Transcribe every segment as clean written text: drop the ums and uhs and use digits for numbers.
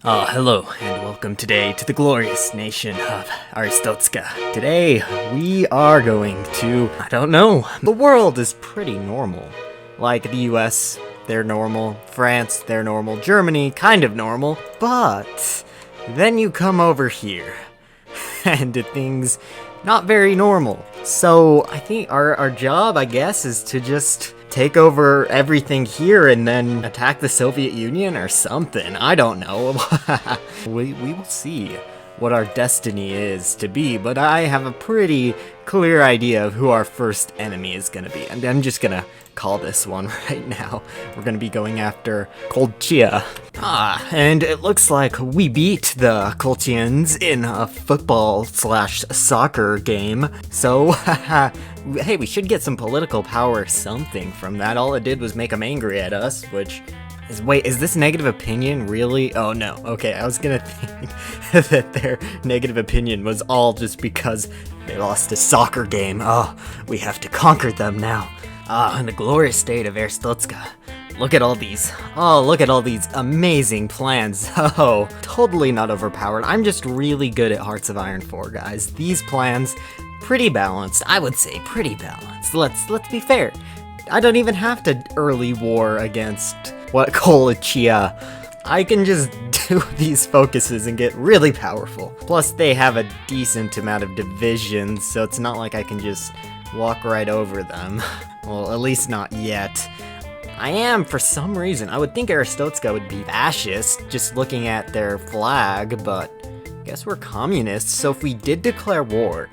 Hello and welcome today to the glorious nation of Arstotzka. Today, we are going to, I don't know, the world is pretty normal. Like the US, they're normal, France, they're normal, Germany, kind of normal, but then you come over here, and things not very normal. So I think our job, I guess, is to just take over everything here and then attack the Soviet Union or something. I don't know. we will see what our destiny is to be, but I have a pretty clear idea of who our first enemy is gonna be. And I'm just gonna call this one right now. We're gonna be going after Kolchia. And it looks like we beat the Kolchians in a football/soccer game. So, hey, we should get some political power or something from that. All it did was make them angry at us, which is, wait, is this negative opinion really? Oh no, okay, I was gonna think that their negative opinion was all just because they lost a soccer game. Oh, we have to conquer them now. In the glorious state of Arstotzka. Look at all these. Oh, look at all these amazing plans. Oh, totally not overpowered. I'm just really good at Hearts of Iron 4, guys. These plans, pretty balanced. I would say pretty balanced. Let's be fair. I don't even have to early war against Kolchia. I can just do these focuses and get really powerful. Plus, they have a decent amount of divisions, so it's not like I can just walk right over them. Well, at least not yet. I am, for some reason. I would think Arstotzka would be fascist, just looking at their flag, but I guess we're communists, so if we did declare war,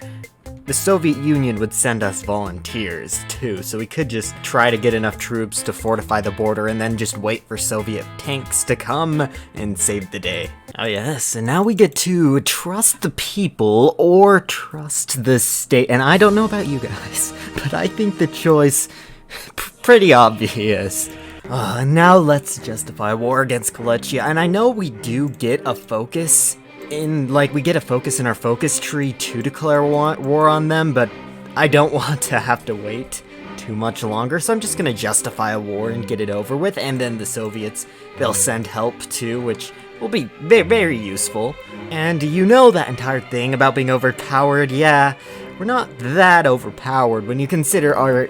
the Soviet Union would send us volunteers, too, so we could just try to get enough troops to fortify the border and then just wait for Soviet tanks to come and save the day. Oh yes, and now we get to trust the people or trust the state, and I don't know about you guys, but I think the choice pretty obvious. Now let's justify war against Kolchia, and I know we do get a focus in our focus tree to declare war on them, but I don't want to have to wait too much longer, so I'm just gonna justify a war and get it over with, and then the Soviets, they'll send help too, which will be very useful. And you know that entire thing about being overpowered, yeah, we're not that overpowered when you consider our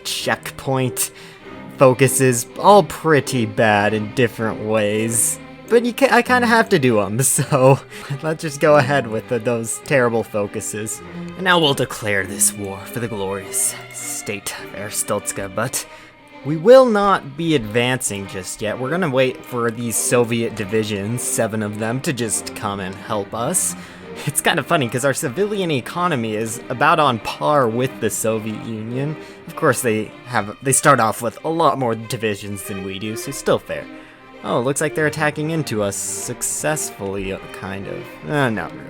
checkpoint focuses all pretty bad in different ways. But I kind of have to do them, so let's just go ahead with those terrible focuses. And now we'll declare this war for the glorious state of Arstotzka, but we will not be advancing just yet. We're gonna wait for these Soviet divisions, 7 of them, to just come and help us. It's kind of funny because our civilian economy is about on par with the Soviet Union. Of course, they start off with a lot more divisions than we do, so still fair. Oh, looks like they're attacking into us successfully, kind of. Not really.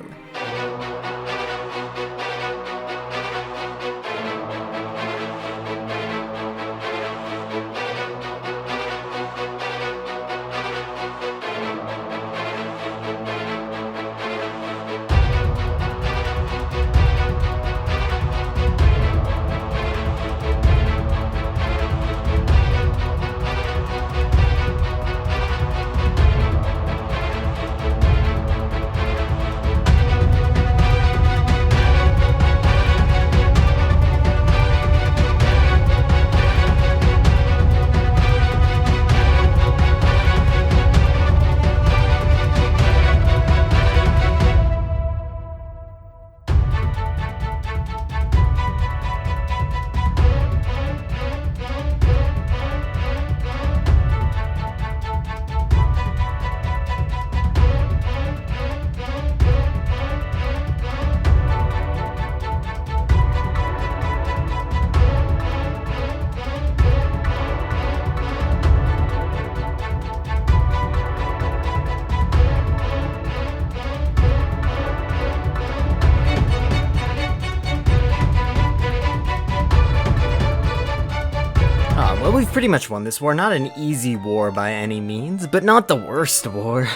Well, we've pretty much won this war. Not an easy war by any means, but not the worst war.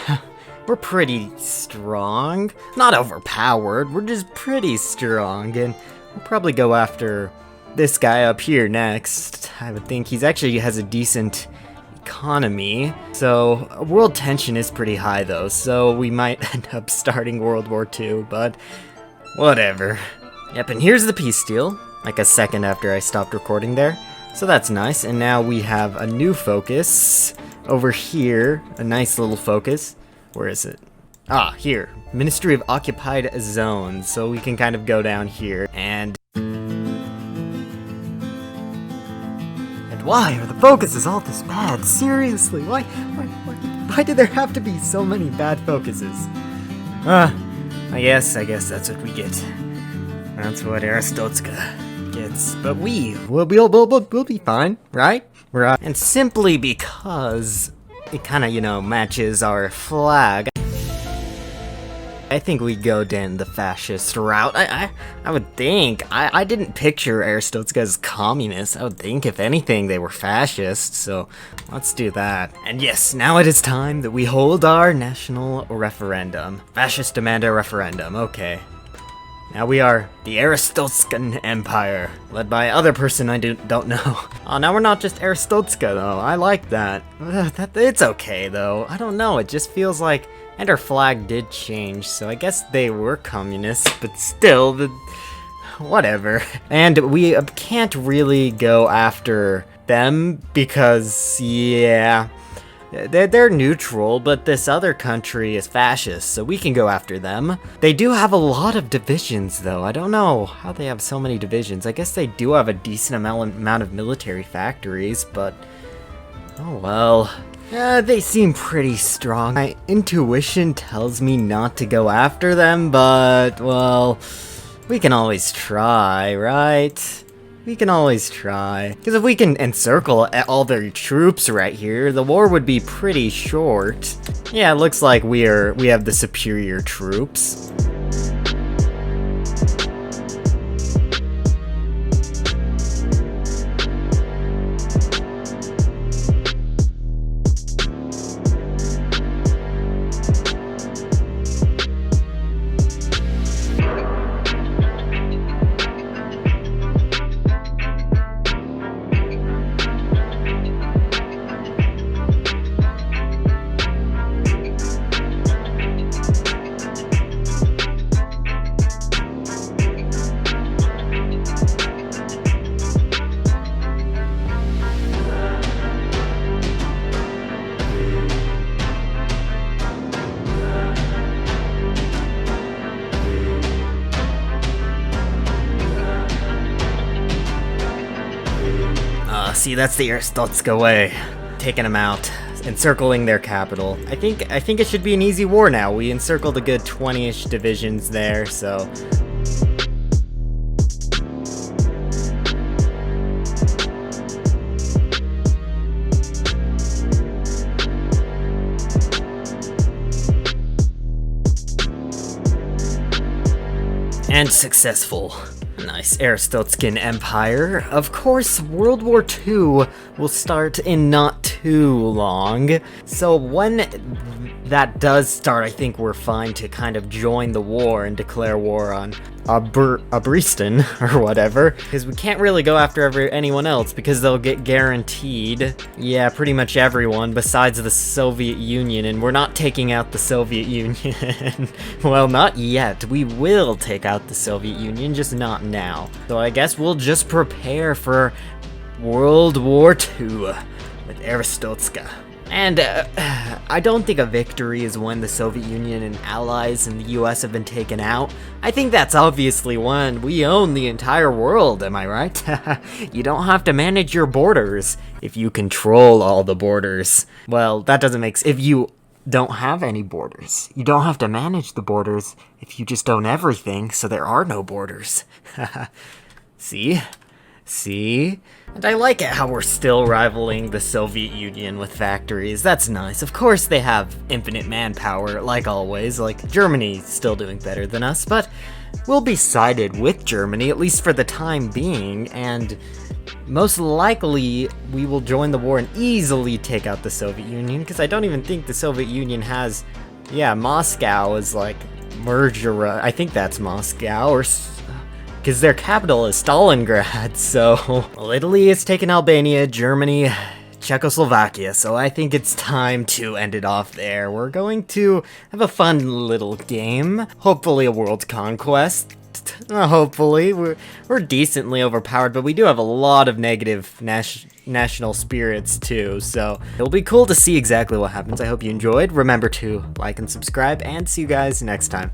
We're pretty strong. Not overpowered, we're just pretty strong, and we'll probably go after this guy up here next. I would think he actually has a decent economy. So world tension is pretty high though, so we might end up starting World War II, but whatever. Yep, and here's the peace deal, like a second after I stopped recording there. So that's nice, and now we have a new focus over here, a nice little focus. Where is it? Ah, here. Ministry of Occupied Zones. So we can kind of go down here and why are the focuses all this bad? Seriously, why do there have to be so many bad focuses? I guess that's what we get. That's what Arstotzka gets. But we'll be fine, right? And simply because it kind of, you know, matches our flag, I think we go down the fascist route. I would think. I didn't picture Arstotzka as communist. I would think, if anything, they were fascist, so let's do that. And yes, now it is time that we hold our national referendum. Fascists demand a referendum, okay. Now we are the Arstotzkan Empire, led by other person I don't know. Oh, now we're not just Arstotzka, though. I like that. It's okay, though. I don't know, it just feels like... And our flag did change, so I guess they were communists, but still, whatever. And we can't really go after them because, yeah, they're neutral, but this other country is fascist, so we can go after them. They do have a lot of divisions, though. I don't know how they have so many divisions. I guess they do have a decent amount of military factories, but oh well. They seem pretty strong. My intuition tells me not to go after them, but, well, we can always try, right? We can always try. Because if we can encircle all their troops right here, the war would be pretty short. Yeah, it looks like we have the superior troops. See, that's the Arstotzka way. Taking them out, encircling their capital. I think it should be an easy war now. We encircled a good 20-ish divisions there, so... And successful. Nice, Arstotzkan Empire. Of course, World War II will start in not too long. So when that does start, I think we're fine to kind of join the war and declare war on Abristan or whatever, because we can't really go after anyone else because they'll get guaranteed, yeah, pretty much everyone besides the Soviet Union, and we're not taking out the Soviet Union. Well, not yet. We will take out the Soviet Union, just not now. So I guess we'll just prepare for World War II with Arstotzka. And I don't think a victory is when the Soviet Union and allies and the US have been taken out. I think that's obviously when we own the entire world, am I right? You don't have to manage your borders if you control all the borders. Well, that doesn't make sense. If you don't have any borders, you don't have to manage the borders if you just own everything, so there are no borders. See? See? And I like it how we're still rivaling the Soviet Union with factories. That's nice. Of course they have infinite manpower, like always. Like, Germany's still doing better than us, but we'll be sided with Germany, at least for the time being, and most likely we will join the war and easily take out the Soviet Union, because I don't even think the Soviet Union has... Yeah, Moscow is like merger... I think that's Moscow, or... because their capital is Stalingrad, so... Well, Italy has taken Albania, Germany Czechoslovakia, so I think it's time to end it off there. We're going to have a fun little game, hopefully a world conquest. Hopefully, we're decently overpowered, but we do have a lot of negative national spirits too, so it'll be cool to see exactly what happens. I hope you enjoyed. Remember to like and subscribe, and see you guys next time.